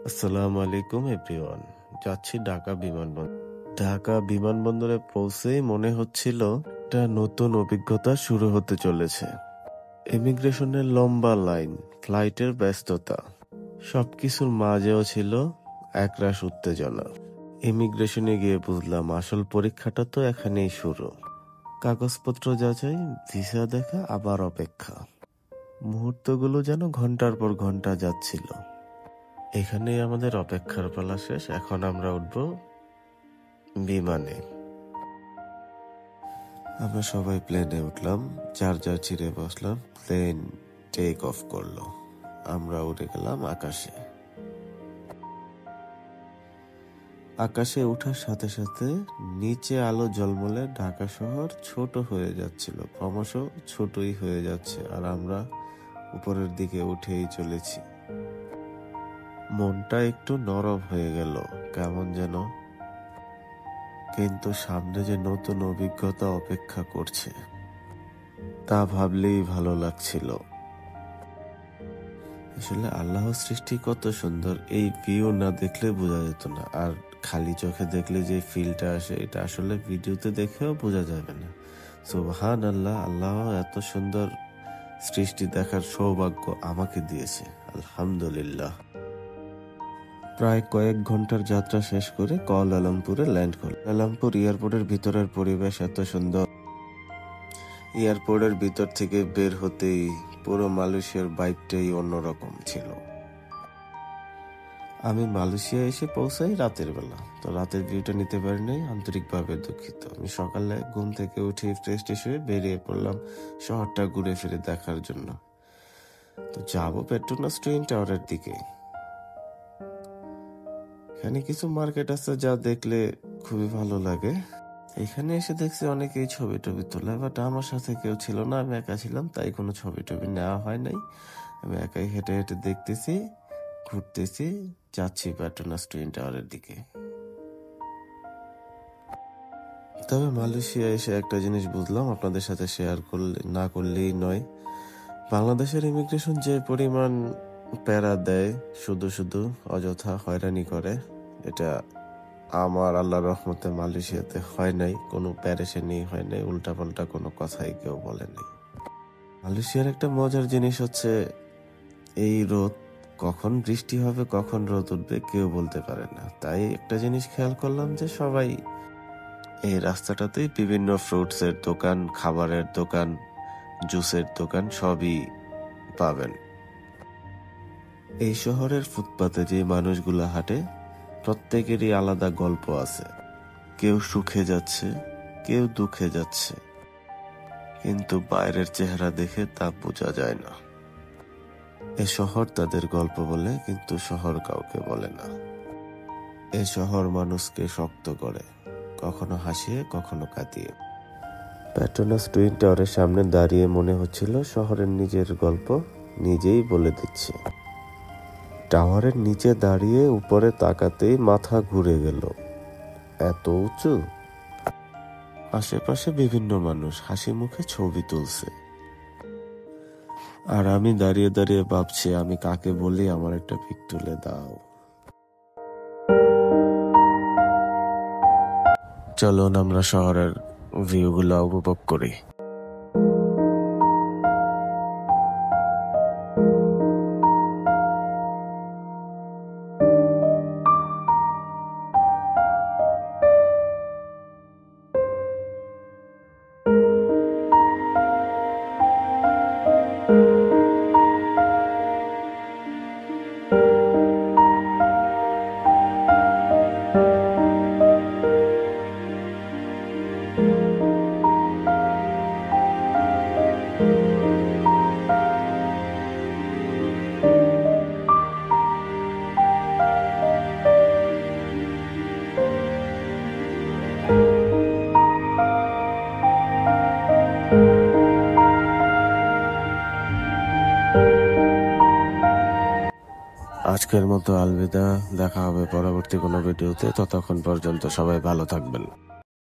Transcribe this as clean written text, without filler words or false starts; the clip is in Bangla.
আসসালামু আলাইকুম এভরিওয়ান। যাচ্ছি ঢাকা বিমানবন্দর। ঢাকা বিমানবন্দরে পৌঁছেই মনে হচ্ছিল একটা নতুন অভিজ্ঞতা শুরু হতে চলেছে। ইমিগ্রেশনের লম্বা লাইন, ফ্লাইটের ব্যস্ততা, সবকিছুর মাঝেও ছিল একরাশ উত্তেজনা। ইমিগ্রেশনে গিয়ে বুঝলাম আসল পরীক্ষাটা তো এখানেই শুরু। কাগজপত্র যাচাই, ভিসা দেখা, আবার অপেক্ষা। মুহূর্তগুলো যেন ঘন্টার পর ঘন্টা যাচ্ছিল। এখানেই আমাদের অপেক্ষার পালা শেষ। এখন আমরা উঠব বিমানে। আমরা সবাই প্লেনে উঠলাম, চার্জার ছিঁড়ে বসলাম। প্লেন টেক অফ করলো। আমরা উড়ে গেলাম আকাশে। আকাশে ওঠার সাথে সাথে নিচে আলো ঝলমলে ঢাকা শহর ছোট হয়ে যাচ্ছিল, ক্রমশ ছোটই হয়ে যাচ্ছে, আর আমরা উপরের দিকে উঠেই চলেছি। মনটা একটু নরম হয়ে গেল কেমন যেন, কিন্তু সামনে যে নতুন অভিজ্ঞতা অপেক্ষা করছে তা ভাবলেই ভালো লাগছিল। আসলে আল্লাহর সৃষ্টি কত সুন্দর, এই ভিউ না দেখলে বোঝা যেত না। আর খালি চোখে দেখলে যে ফিলটা আসে, এটা আসলে ভিডিওতে দেখেও বোঝা যাবে না। সুবহান আল্লাহ, আল্লাহ এত সুন্দর সৃষ্টি দেখার সৌভাগ্য আমাকে দিয়েছে, আলহামদুলিল্লাহ। প্রায় কয়েক ঘন্টার যাত্রা শেষ করে কুয়ালালামপুরে ল্যান্ড করল। কুয়ালালামপুর এয়ারপোর্টের ভিতরের পরিবেশ এত সুন্দর। এয়ারপোর্টের ভিতর থেকে বের হতেই পুরো মালয়েশিয়ার ভাইবটাই অন্যরকম ছিল। আমি মালয়েশিয়া এসে পৌঁছাই রাতের বেলা, তো রাতের ভিউটা নিতে পারি নাই, আন্তরিকভাবে দুঃখিত। আমি সকালে ঘুম থেকে উঠে ফ্রেশ ট্রেশ হয়ে বেরিয়ে পড়লাম শহরটা ঘুরে ফিরে দেখার জন্য। তো যাবো পেট্রোনাস টুইন টাওয়ারের দিকে। এখানে কিছু মার্কেট আছে যা দেখলে খুবই ভালো লাগে। এখানে এসে দেখছি অনেকেই ছবি টবি তোলে, বাট আমার সাথে কেউ ছিল না, আমি একা ছিলাম, তাই কোনো ছবি টবি নেওয়া হয় নাই। আমি একাই হেঁটে হেঁটে দেখতেছি, ঘুরতেছি, যাচ্ছি পেট্রোনাস টুইন টাওয়ারের দিকে। তবে মালয়েশিয়া এসে একটা জিনিস বুঝলাম, আপনাদের সাথে শেয়ার না করলেই নয়। বাংলাদেশের ইমিগ্রেশন যে পরিমাণ প্যারা দেয়, শুধু শুধু অযথা হয়রানি করে, এটা আমার আল্লাহর রহমতে মালয়েশিয়াতে হয় নাই। কোনো প্যারেশানি হয় নাই, উল্টাপাল্টা কোনো কথাই কেউ বলে নাই। মালয়েশিয়ার একটা মজার জিনিস হচ্ছে এই রোদ, কখন বৃষ্টি হবে কখন রোদ উঠবে কেউ বলতে পারে না। তাই একটা জিনিস খেয়াল করলাম যে সবাই এই রাস্তাটাতেই বিভিন্ন ফ্রুটসের দোকান, খাবারের দোকান, জুসের দোকান সবই পাবেন। এই শহরের ফুটপাতে যে মানুষগুলো হাঁটে, প্রত্যেকেরই আলাদা গল্প আছে। কেউ সুখে যাচ্ছে, কেউ দুঃখে যাচ্ছে, কিন্তু বাইরের চেহারা দেখে তা বোঝা যায় না। এ শহর তাদের গল্প বলে, কিন্তু শহর কাউকে বলে না। এ শহর মানুষকে শক্ত করে, কখনো হাসিয়ে কখনো কাঁদিয়ে। পেট্রোনাস টুইন টাওয়ারের সামনে দাঁড়িয়ে মনে হচ্ছিল শহরের নিজের গল্প নিজেই বলে দিচ্ছে। টাওয়ারের নিচে দাঁড়িয়ে উপরে তাকাতেই মাথা ঘুরে গেল, এত উঁচু। আশেপাশে বিভিন্ন মানুষ হাসি মুখে ছবি তুলছে, আর আমি দাঁড়িয়ে দাঁড়িয়ে ভাবছি আমি কাকে বলি আমার একটা পিক তুলে দাও। চলুন আমরা শহরের ভিউগুলো উপভোগ করি। আজকের মতো আলবিদা, দেখা হবে পরবর্তী কোনো ভিডিওতে। ততক্ষণ পর্যন্ত সবাই ভালো থাকবেন।